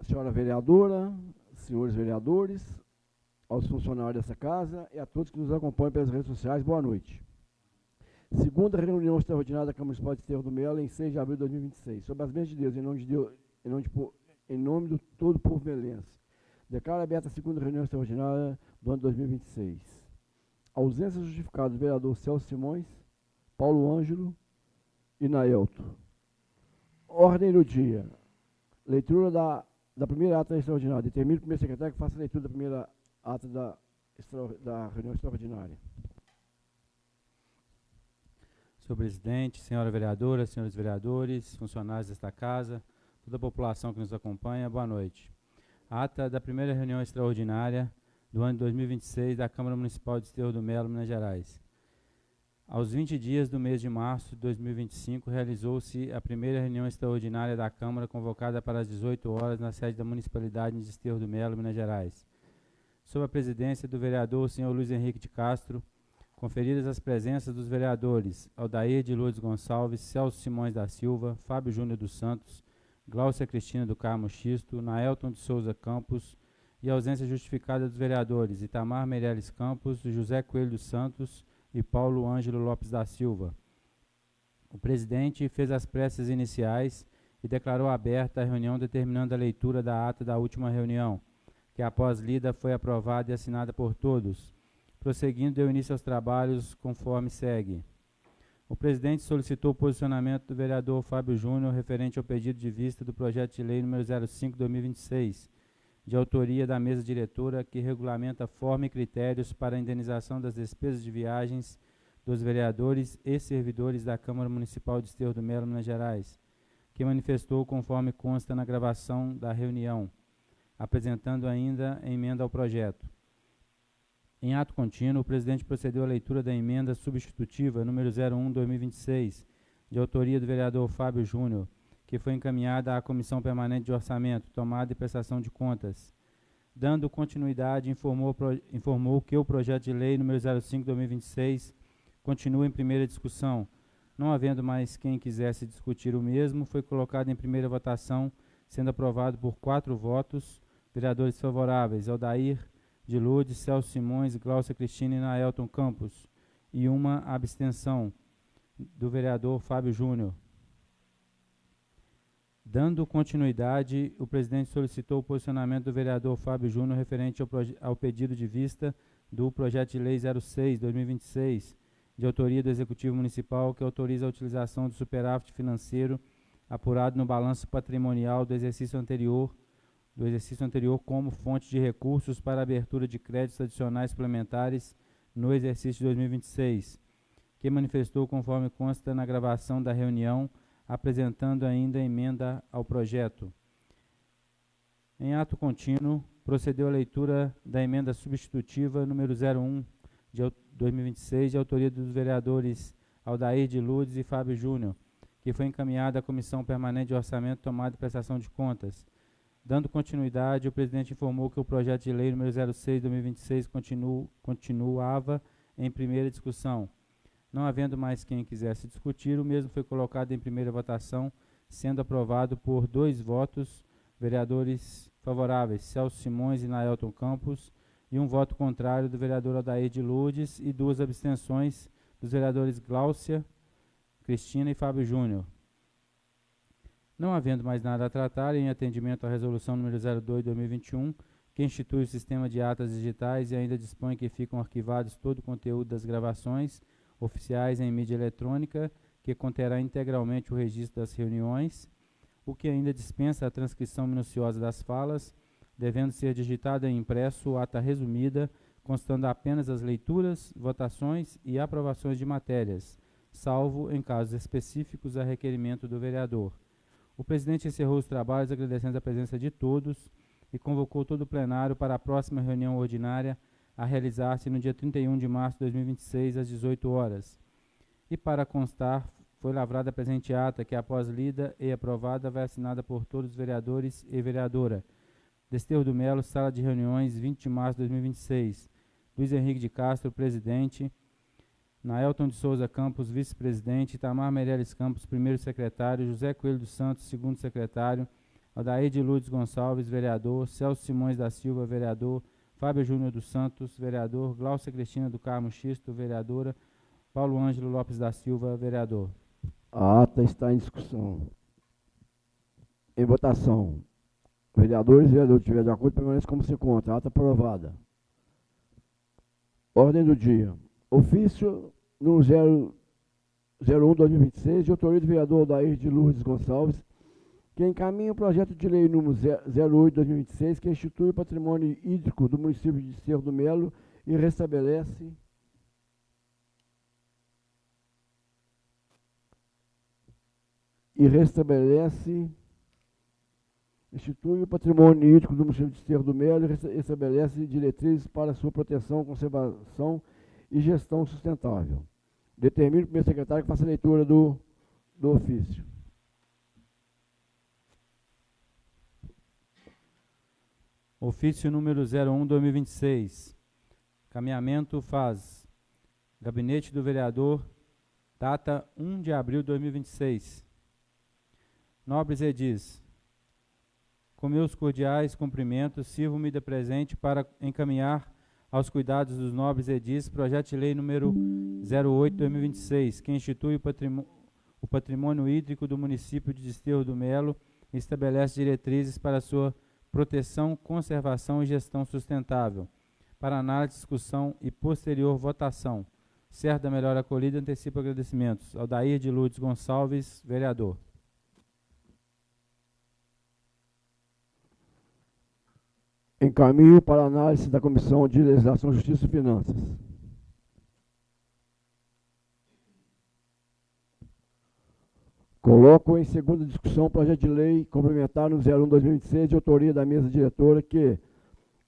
senhora vereadora, senhores vereadores, aos funcionários dessa casa e a todos que nos acompanham pelas redes sociais, boa noite. Segunda reunião extraordinária da Câmara Municipal de Desterro do Melo, em 6 de abril de 2026. Sob as bênçãos de Deus, em nome do todo o povo melense, declaro aberta a segunda reunião extraordinária do ano 2026. Ausência justificada do vereador Celso Simões, Paulo Ângelo e Naelto. Ordem do dia. Leitura da primeira ata extraordinária. Determino o primeiro secretário que faça a leitura da primeira ata da reunião extraordinária. Senhor presidente, senhora vereadora, senhores vereadores, funcionários desta casa, toda a população que nos acompanha, boa noite. Ata da primeira reunião extraordinária do ano de 2026 da Câmara Municipal de Desterro do Melo, Minas Gerais. Aos 20 dias do mês de março de 2025, realizou-se a primeira reunião extraordinária da Câmara, convocada para as 18 horas na sede da Municipalidade de Desterro do Melo, Minas Gerais. Sob a presidência do vereador senhor Luiz Henrique de Castro, conferidas as presenças dos vereadores Aldair de Lourdes Gonçalves, Celso Simões da Silva, Fábio Júnior dos Santos, Gláucia Cristina do Carmo Xisto, Naelton de Souza Campos e a ausência justificada dos vereadores Itamar Meireles Campos, José Coelho dos Santos e Paulo Ângelo Lopes da Silva. O presidente fez as preces iniciais e declarou aberta a reunião, determinando a leitura da ata da última reunião, que após lida foi aprovada e assinada por todos. Prosseguindo, deu início aos trabalhos conforme segue. O presidente solicitou o posicionamento do vereador Fábio Júnior referente ao pedido de vista do projeto de lei número 05/2026, de autoria da mesa diretora, que regulamenta forma e critérios para a indenização das despesas de viagens dos vereadores e servidores da Câmara Municipal de Desterro do Melo, Minas Gerais, que manifestou conforme consta na gravação da reunião, apresentando ainda a emenda ao projeto. Em ato contínuo, o presidente procedeu à leitura da emenda substitutiva número 01/2026, de autoria do vereador Fábio Júnior, que foi encaminhada à Comissão Permanente de Orçamento, Tomada e Prestação de Contas. Dando continuidade, informou que o projeto de lei número 05/2026 continua em primeira discussão. Não havendo mais quem quisesse discutir o mesmo, foi colocado em primeira votação, sendo aprovado por 4 votos, vereadores favoráveis, Aldair de Lourdes, Celso Simões, Gláucia Cristina e Naelton Campos, e uma abstenção do vereador Fábio Júnior. Dando continuidade, o presidente solicitou o posicionamento do vereador Fábio Júnior referente ao pedido de vista do projeto de lei 06/2026, de autoria do Executivo Municipal, que autoriza a utilização do superávit financeiro apurado no balanço patrimonial do exercício anterior como fonte de recursos para a abertura de créditos adicionais suplementares no exercício de 2026, que manifestou conforme consta na gravação da reunião, apresentando ainda emenda ao projeto. Em ato contínuo, procedeu a leitura da emenda substitutiva número 01 de 2026, de autoria dos vereadores Aldair de Lourdes e Fábio Júnior, que foi encaminhada à Comissão Permanente de Orçamento, Tomada e Prestação de Contas. Dando continuidade, o presidente informou que o projeto de lei número 06/2026 continuava em primeira discussão. Não havendo mais quem quisesse discutir, o mesmo foi colocado em primeira votação, sendo aprovado por 2 votos, vereadores favoráveis, Celso Simões e Naelton Campos, e um voto contrário do vereador Aldair de Lourdes e 2 abstenções dos vereadores Gláucia, Cristina e Fábio Júnior. Não havendo mais nada a tratar, em atendimento à resolução número 02/2021, que institui o sistema de atas digitais e ainda dispõe que ficam arquivados todo o conteúdo das gravações oficiais em mídia eletrônica, que conterá integralmente o registro das reuniões, o que ainda dispensa a transcrição minuciosa das falas, devendo ser digitada e impresso ata resumida, constando apenas as leituras, votações e aprovações de matérias, salvo em casos específicos a requerimento do vereador. O presidente encerrou os trabalhos agradecendo a presença de todos e convocou todo o plenário para a próxima reunião ordinária a realizar-se no dia 31 de março de 2026, às 18 horas. E para constar, foi lavrada a presente ata, que após lida e aprovada, vai assinada por todos os vereadores e vereadora. Desterro do Melo, Sala de Reuniões, 20 de março de 2026. Luiz Henrique de Castro, presidente. Naelton de Souza Campos, vice-presidente. Itamar Meireles Campos, primeiro secretário. José Coelho dos Santos, segundo secretário. Aldair de Lourdes Gonçalves, vereador. Celso Simões da Silva, vereador. Fábio Júnior dos Santos, vereador. Glaucia Cristina do Carmo Xisto, vereadora. Paulo Ângelo Lopes da Silva, vereador. A ata está em discussão. Em votação. Vereadores e vereadores, tiver de acordo, permaneçam como se encontra. Ata aprovada. Ordem do dia. Ofício número 01/2026, de autoria do vereador Aldair de Lourdes Gonçalves, que encaminha o projeto de lei número 08/2026, que institui o patrimônio hídrico do município de Desterro do Melo e restabelece institui o patrimônio hídrico do município de Desterro do Melo e estabelece diretrizes para sua proteção, conservação e gestão sustentável. Determina o primeiro secretário que faça a leitura do ofício. Ofício número 01/2026. Caminhamento faz. Gabinete do vereador, data 1 de abril de 2026. Nobres edis. Com meus cordiais cumprimentos, sirvo-me de presente para encaminhar aos cuidados dos nobres edis projeto de lei número 08/2026, que institui o patrimônio hídrico do município de Desterro do Melo e estabelece diretrizes para sua proteção, conservação e gestão sustentável. Para análise, discussão e posterior votação. Certo da melhor acolhida, antecipo agradecimentos. Aldair de Lourdes Gonçalves, vereador. Encaminho para análise da Comissão de Legislação, Justiça e Finanças. Coloco em segunda discussão o projeto de lei complementar no 01/2026, de autoria da mesa diretora, que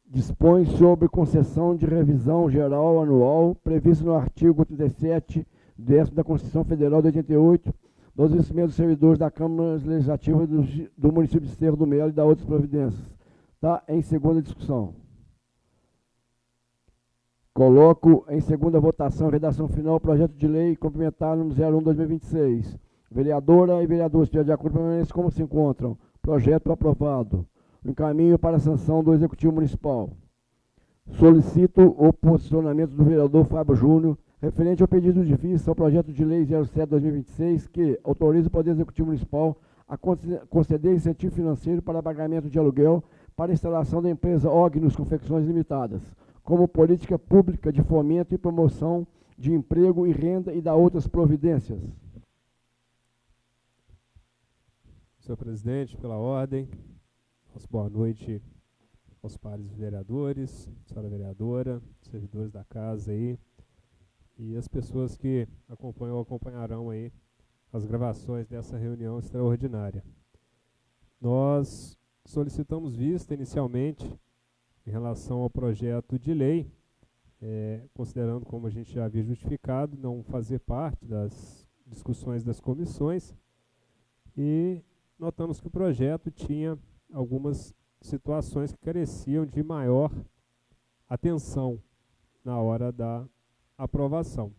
dispõe sobre concessão de revisão geral anual, previsto no artigo 37, 10º da Constituição Federal de 88, dos vencimentos dos servidores da Câmara Legislativa do município de Desterro do Melo e da outras providências. Está em segunda discussão. Coloco em segunda votação, redação final, o projeto de lei complementar no 01/2026. Vereadora e vereadores, se tiver de acordo, permaneçam como se encontram. Projeto aprovado. Encaminho para a sanção do Executivo Municipal. Solicito o posicionamento do vereador Fábio Júnior, referente ao pedido de vista ao projeto de lei 07/2026, que autoriza o Poder Executivo Municipal a conceder incentivo financeiro para pagamento de aluguel para a instalação da empresa Ognos Confecções Limitadas, como política pública de fomento e promoção de emprego e renda e da outras providências. Senhor presidente, pela ordem, nossa boa noite aos pares vereadores, senhora vereadora, servidores da casa aí, e as pessoas que acompanham ou acompanharão aí as gravações dessa reunião extraordinária. Nós solicitamos vista inicialmente em relação ao projeto de lei, considerando, como a gente já havia justificado, não fazer parte das discussões das comissões, e notamos que o projeto tinha algumas situações que careciam de maior atenção na hora da aprovação.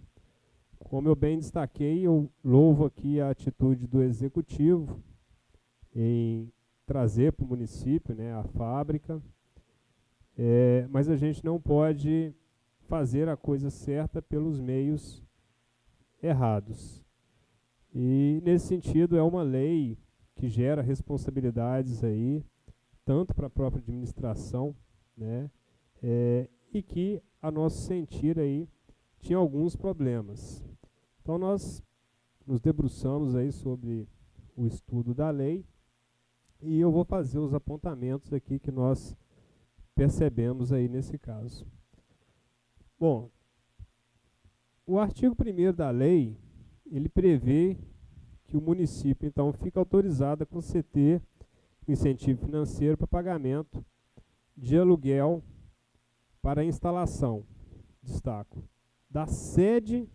Como eu bem destaquei, eu louvo aqui a atitude do Executivo em trazer para o município, né, a fábrica, mas a gente não pode fazer a coisa certa pelos meios errados. E, nesse sentido, é uma lei que gera responsabilidades aí, tanto para a própria administração, né, e que, a nosso sentir aí, tinha alguns problemas. Então, nós nos debruçamos aí sobre o estudo da lei e eu vou fazer os apontamentos aqui que nós percebemos aí nesse caso. Bom, o artigo 1º da lei, ele prevê que o município, então, fica autorizado a conceder incentivo financeiro para pagamento de aluguel para a instalação, destaco, da sede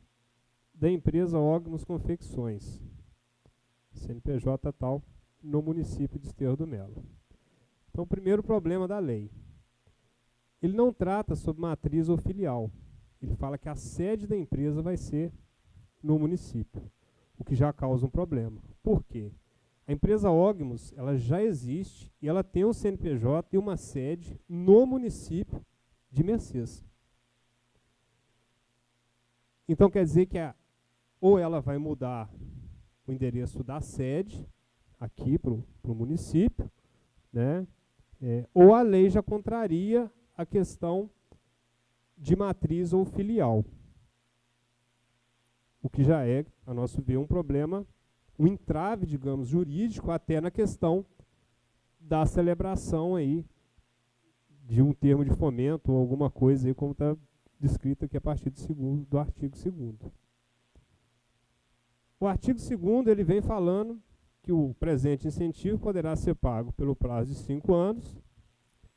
da empresa Ognos Confecções, CNPJ tal, no município de Desterro do Melo. Então, o primeiro problema da lei. Ele não trata sobre matriz ou filial. Ele fala que a sede da empresa vai ser no município, o que já causa um problema. Por quê? A empresa Ogmos, ela já existe e ela tem um CNPJ e uma sede no município de Mercês. Então quer dizer que ou ela vai mudar o endereço da sede aqui para o município, né? Ou a lei já contraria a questão de matriz ou filial. O que já é, a nosso ver, um problema, um entrave, digamos, jurídico, até na questão da celebração aí de um termo de fomento ou alguma coisa aí, como está descrito aqui a partir do artigo 2º. O artigo 2º, ele vem falando que o presente incentivo poderá ser pago pelo prazo de 5 anos,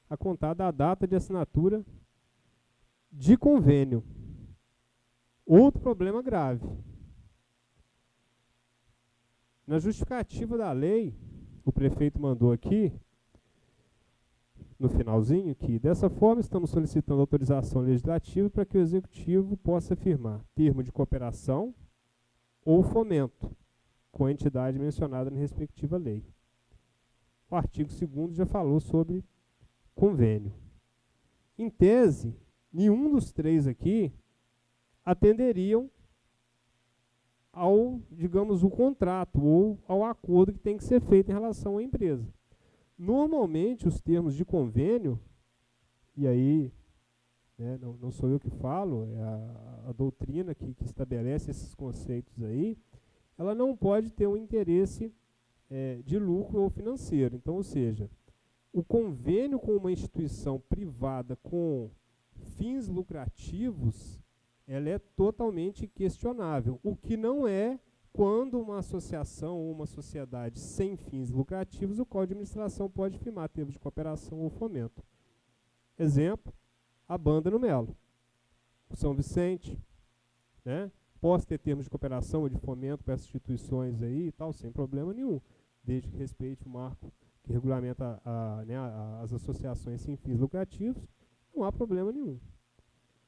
a contar da data de assinatura de convênio. Outro problema grave. Na justificativa da lei, o prefeito mandou aqui, no finalzinho, que dessa forma estamos solicitando autorização legislativa para que o executivo possa firmar termo de cooperação ou fomento com a entidade mencionada na respectiva lei. O artigo 2º já falou sobre convênio. Em tese, nenhum dos três aqui atenderiam ao, digamos, o contrato ou ao acordo que tem que ser feito em relação à empresa. Normalmente, os termos de convênio, e aí, né, não sou eu que falo, é a doutrina que estabelece esses conceitos aí, ela não pode ter um interesse de lucro ou financeiro. Então, ou seja, o convênio com uma instituição privada com fins lucrativos, ela é totalmente questionável. O que não é quando uma associação ou uma sociedade sem fins lucrativos, o Código de Administração pode firmar termos de cooperação ou fomento. Exemplo, a Banda no Melo, o São Vicente, né? Posso ter termos de cooperação ou de fomento para essas instituições aí e tal, sem problema nenhum, desde que respeite o marco que regulamenta as associações sem fins lucrativos, não há problema nenhum.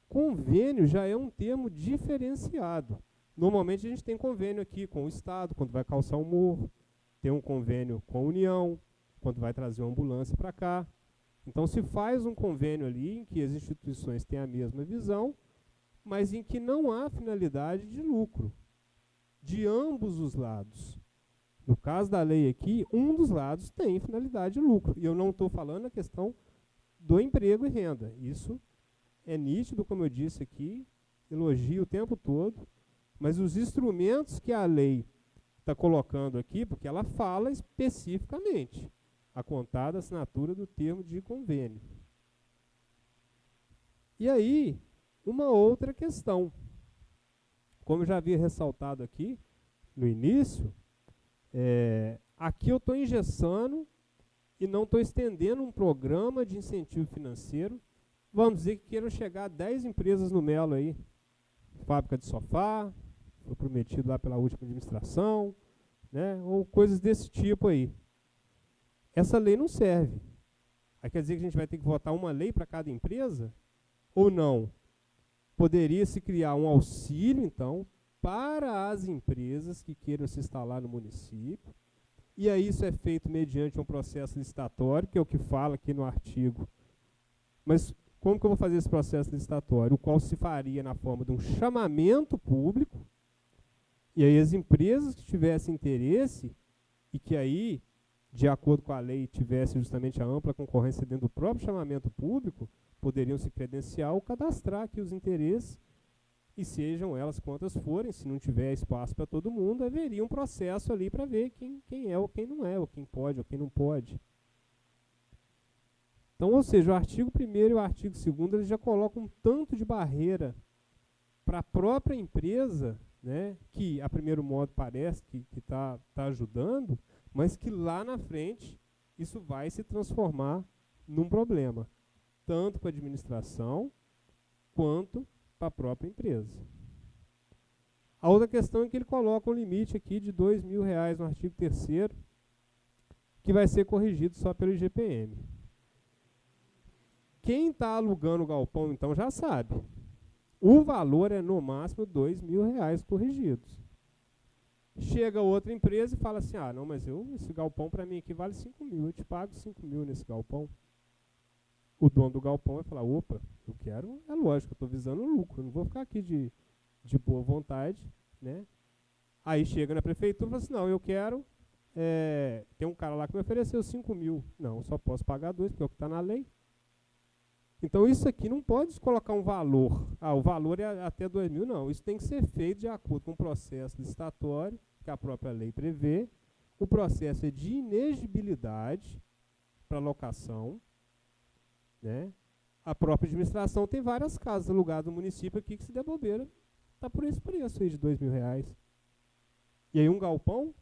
Convênio já é um termo diferenciado. Normalmente a gente tem convênio aqui com o Estado, quando vai calçar um morro, tem um convênio com a União, quando vai trazer uma ambulância para cá. Então se faz um convênio ali em que as instituições têm a mesma visão, mas em que não há finalidade de lucro, de ambos os lados. No caso da lei aqui, um dos lados tem finalidade de lucro. E eu não estou falando a questão do emprego e renda. Isso é nítido, como eu disse aqui, elogio o tempo todo, mas os instrumentos que a lei está colocando aqui, porque ela fala especificamente, a contar da assinatura do termo de convênio. E aí, uma outra questão. Como eu já havia ressaltado aqui no início, aqui eu estou engessando e não estou estendendo um programa de incentivo financeiro. Vamos dizer que queiram chegar a 10 empresas no Melo aí. Fábrica de sofá, foi prometido lá pela última administração, né? Ou coisas desse tipo aí. Essa lei não serve. Aí quer dizer que a gente vai ter que votar uma lei para cada empresa? Ou não? Poderia se criar um auxílio, então, para as empresas que queiram se instalar no município. E aí isso é feito mediante um processo licitatório, que é o que fala aqui no artigo. Mas como que eu vou fazer esse processo licitatório? O qual se faria na forma de um chamamento público. E aí as empresas que tivessem interesse e que aí, de acordo com a lei, tivessem justamente a ampla concorrência dentro do próprio chamamento público, poderiam se credenciar ou cadastrar aqui os interesses, e sejam elas quantas forem, se não tiver espaço para todo mundo, haveria um processo ali para ver quem é ou quem não é, ou quem pode ou quem não pode. Então, ou seja, o artigo 1º e o artigo 2º eles já colocam um tanto de barreira para a própria empresa, né, que a primeiro modo parece que tá ajudando, mas que lá na frente isso vai se transformar num problema, tanto para a administração quanto para a própria empresa. A outra questão é que ele coloca um limite aqui de R$2.000 no artigo 3º, que vai ser corrigido só pelo IGPM. Quem está alugando o galpão, então, já sabe. O valor é, no máximo, R$2.000 corrigidos. Chega outra empresa e fala assim, não, mas esse galpão para mim aqui vale 5 mil, eu te pago 5 mil nesse galpão. O dono do galpão vai falar, opa, eu quero, é lógico, eu estou visando o lucro, eu não vou ficar aqui de boa vontade, né? Aí chega na prefeitura e fala assim, não, eu quero, tem um cara lá que me ofereceu 5 mil. Não, eu só posso pagar 2, porque é o que está na lei. Então isso aqui não pode colocar um valor, o valor é até 2 mil, não. Isso tem que ser feito de acordo com o processo licitatório, que a própria lei prevê. O processo é de inegibilidade para locação, né? A própria administração tem várias casas alugadas no município aqui que, se der bobeira, está por esse preço aí de R$2.000. E aí um galpão,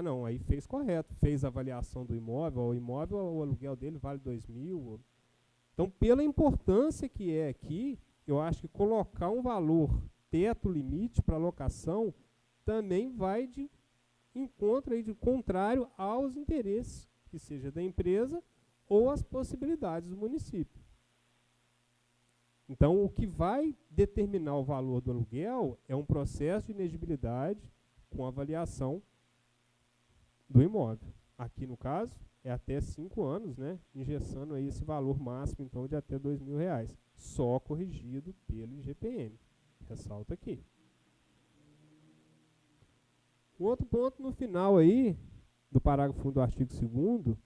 não, aí fez correto, fez a avaliação do imóvel, o aluguel dele vale 2 mil. Então, pela importância que é aqui, eu acho que colocar um valor, teto, limite para locação, também vai de encontro, aí, de contrário aos interesses, que seja da empresa ou as possibilidades do município. Então, o que vai determinar o valor do aluguel é um processo de inegibilidade com avaliação do imóvel. Aqui, no caso, é até 5 anos, né, engessando aí esse valor máximo, então, de até R$2.000, só corrigido pelo IGPM. Ressalto aqui. Um outro ponto no final aí, do parágrafo 1 do artigo 2º,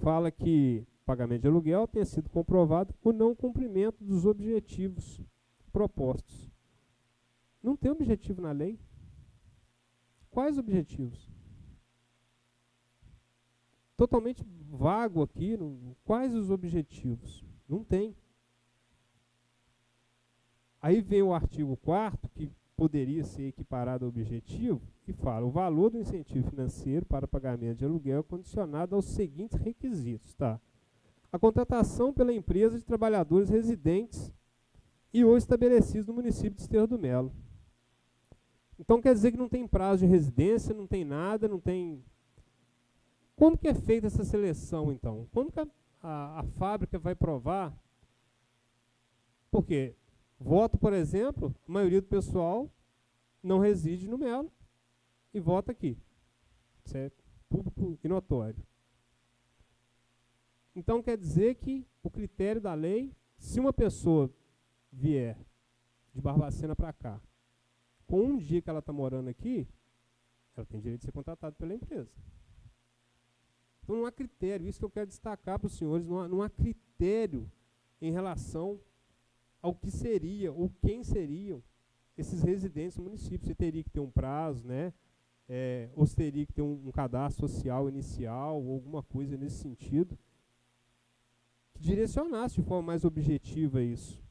fala que pagamento de aluguel tenha sido comprovado o não cumprimento dos objetivos propostos. Não tem objetivo na lei. Quais objetivos? Totalmente vago aqui. Quais os objetivos? Não tem. Aí vem o artigo 4º, que poderia ser equiparado ao objetivo, e fala: o valor do incentivo financeiro para pagamento de aluguel é condicionado aos seguintes requisitos. Tá? A contratação pela empresa de trabalhadores residentes e ou estabelecidos no município de Desterro do Melo. Então quer dizer que não tem prazo de residência, não tem nada, não tem... Como que é feita essa seleção, então? Como que a fábrica vai provar? Porque voto, por exemplo, a maioria do pessoal não reside no Melo e vota aqui. Isso é público e notório. Então quer dizer que o critério da lei, se uma pessoa vier de Barbacena para cá, com um dia que ela está morando aqui, ela tem direito de ser contratada pela empresa. Então não há critério, isso que eu quero destacar para os senhores, não há critério em relação ao que seria ou quem seriam esses residentes no município. Você teria que ter um prazo, né? Ou você teria que ter um cadastro social inicial ou alguma coisa nesse sentido que direcionasse de forma mais objetiva isso.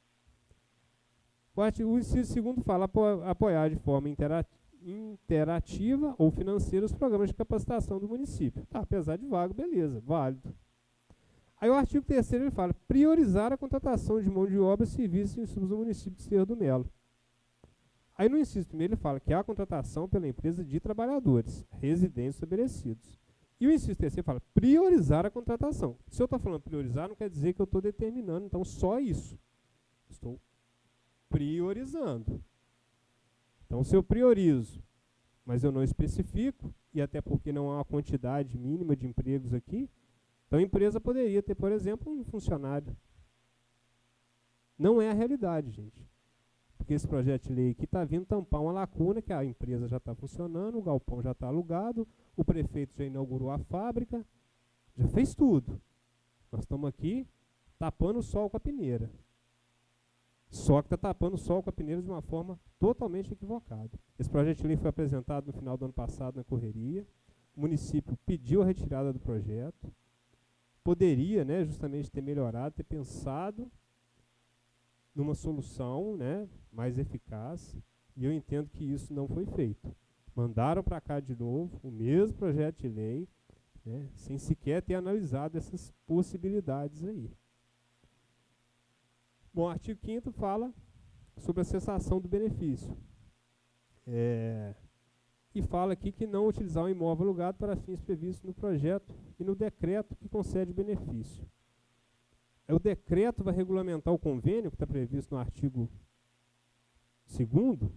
O artigo 2º fala apoiar de forma interativa ou financeira os programas de capacitação do município. Tá, apesar de vago, beleza, válido. Aí o artigo 3º ele fala priorizar a contratação de mão de obra, serviços e insumos do município de Desterro do Melo. Aí no inciso 1º ele fala que há contratação pela empresa de trabalhadores residentes estabelecidos. E o inciso 3º fala priorizar a contratação. Se eu estou falando priorizar, não quer dizer que eu estou determinando, então, só isso. Estou priorizando. Então, se eu priorizo, mas eu não especifico, e até porque não há uma quantidade mínima de empregos aqui, então a empresa poderia ter, por exemplo, um funcionário. Não é a realidade, gente. Porque esse projeto de lei aqui está vindo tampar uma lacuna, que a empresa já está funcionando, o galpão já está alugado, o prefeito já inaugurou a fábrica, já fez tudo. Nós estamos aqui tapando o sol com a peneira. Só que está tapando o sol com a peneira de uma forma totalmente equivocada. Esse projeto de lei foi apresentado no final do ano passado na correria. O município pediu a retirada do projeto. Poderia, né, justamente ter melhorado, ter pensado numa solução, né, mais eficaz, e eu entendo que isso não foi feito. Mandaram para cá de novo o mesmo projeto de lei, né, sem sequer ter analisado essas possibilidades aí. Bom, o artigo 5º fala sobre a cessação do benefício. E fala aqui que não utilizar o imóvel alugado para fins previstos no projeto e no decreto que concede benefício. O decreto vai regulamentar o convênio que está previsto no artigo 2º,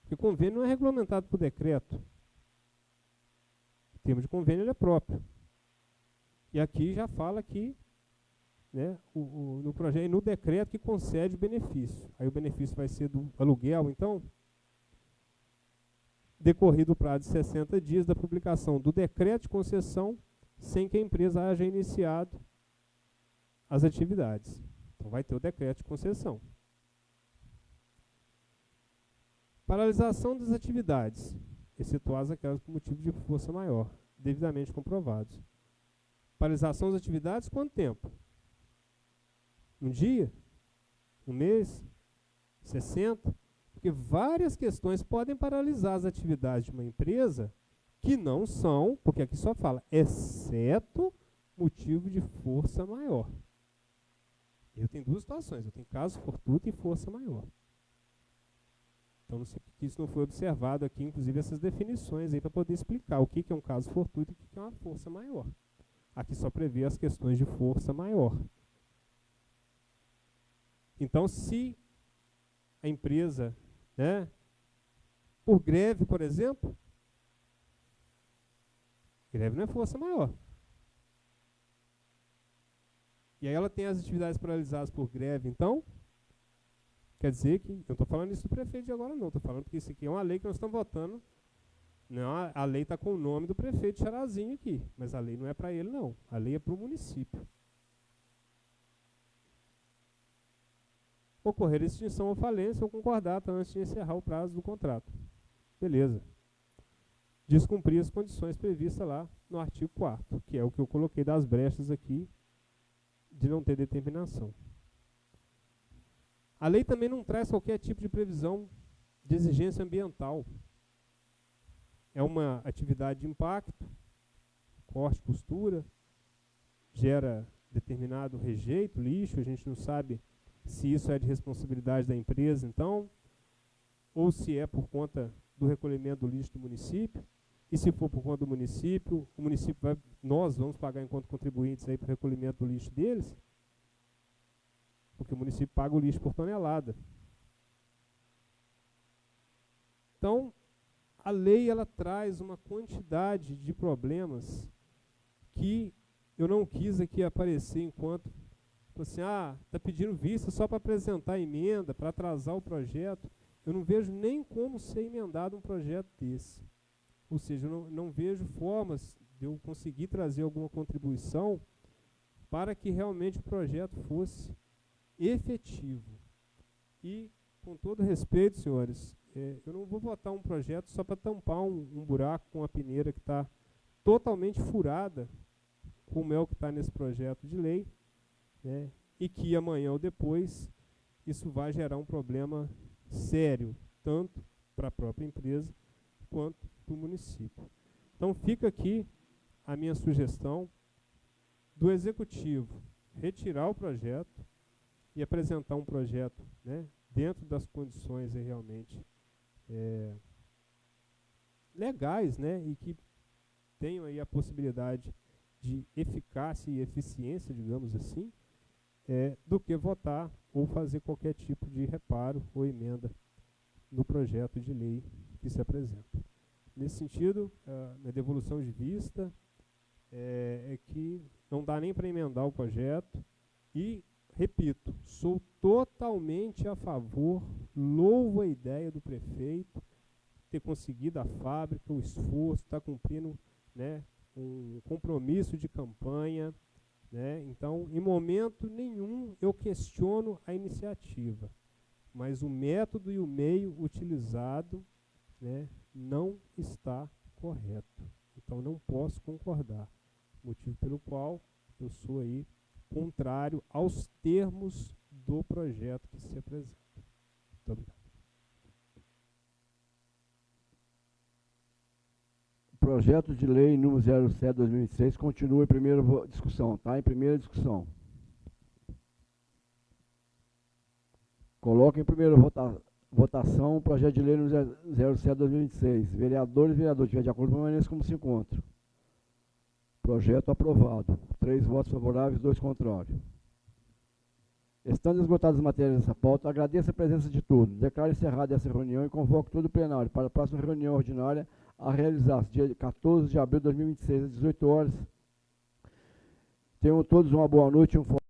porque Porque convênio não é regulamentado por decreto. O termo de convênio ele é próprio. E aqui já fala que, né, no projeto, no decreto que concede o benefício. Aí o benefício vai ser do aluguel, então, decorrido o prazo de 60 dias da publicação do decreto de concessão, sem que a empresa haja iniciado as atividades. Então vai ter o decreto de concessão. Paralisação das atividades, excetuadas aquelas por motivo de força maior, devidamente comprovados. Paralisação das atividades, quanto tempo? Um dia? Um mês? 60? Porque várias questões podem paralisar as atividades de uma empresa que não são, porque aqui só fala, exceto motivo de força maior. Eu tenho duas situações, eu tenho caso fortuito e força maior. Então, não sei que isso não foi observado aqui, inclusive essas definições aí para poder explicar o que é um caso fortuito e o que é uma força maior. Aqui só prevê as questões de força maior. Então, se a empresa, né, por greve, por exemplo, greve não é força maior. E aí ela tem as atividades paralisadas por greve, então, quer dizer que, eu não estou falando isso do prefeito de agora não, estou falando que isso aqui é uma lei que nós estamos votando, não, a lei está com o nome do prefeito Charazinho aqui, mas a lei não é para ele não, a lei é para o município. Ocorrer extinção ou falência ou concordata antes de encerrar o prazo do contrato. Beleza. Descumprir as condições previstas lá no artigo 4º, que é o que eu coloquei das brechas aqui, de não ter determinação. A lei também não traz qualquer tipo de previsão de exigência ambiental. É uma atividade de impacto, corte, costura, gera determinado rejeito, lixo, a gente não sabe se isso é de responsabilidade da empresa, então, ou se é por conta do recolhimento do lixo do município, e se for por conta do município, o município vai, nós vamos pagar enquanto contribuintes aí para o recolhimento do lixo deles, porque o município paga o lixo por tonelada. Então, a lei ela traz uma quantidade de problemas que eu não quis aqui aparecer enquanto assim, está pedindo vista só para apresentar emenda, para atrasar o projeto. Eu não vejo nem como ser emendado um projeto desse. Ou seja, eu não vejo formas de eu conseguir trazer alguma contribuição para que realmente o projeto fosse efetivo. E, com todo respeito, senhores, eu não vou votar um projeto só para tampar um buraco com a peneira que está totalmente furada, como é o que está nesse projeto de lei, né, e que amanhã ou depois isso vai gerar um problema sério, tanto para a própria empresa quanto para o município. Então fica aqui a minha sugestão do executivo retirar o projeto e apresentar um projeto, né, dentro das condições realmente legais, né, e que tenham aí a possibilidade de eficácia e eficiência, digamos assim, do que votar ou fazer qualquer tipo de reparo ou emenda no projeto de lei que se apresenta. Nesse sentido, a devolução de vista é que não dá nem para emendar o projeto e, repito, sou totalmente a favor, louvo a ideia do prefeito ter conseguido a fábrica, o esforço, está cumprindo, né, um compromisso de campanha, né? Então, em momento nenhum eu questiono a iniciativa, mas o método e o meio utilizado, né, não está correto. Então, não posso concordar, motivo pelo qual eu sou aí contrário aos termos do projeto que se apresenta. Muito obrigado. Projeto de lei número 07/2006 continua em primeira discussão, tá? Em primeira discussão. Coloca em primeira votação o projeto de lei número 07/2026. Vereadores e vereadoras, tiver de acordo, permaneçam como se encontram. Projeto aprovado. 3 votos favoráveis, 2 contrários. Estando esgotadas as matérias dessa pauta, agradeço a presença de todos. Declaro encerrada essa reunião e convoco todo o plenário para a próxima reunião ordinária a realizar-se dia 14 de abril de 2026, às 18 horas. Tenham todos uma boa noite e um forte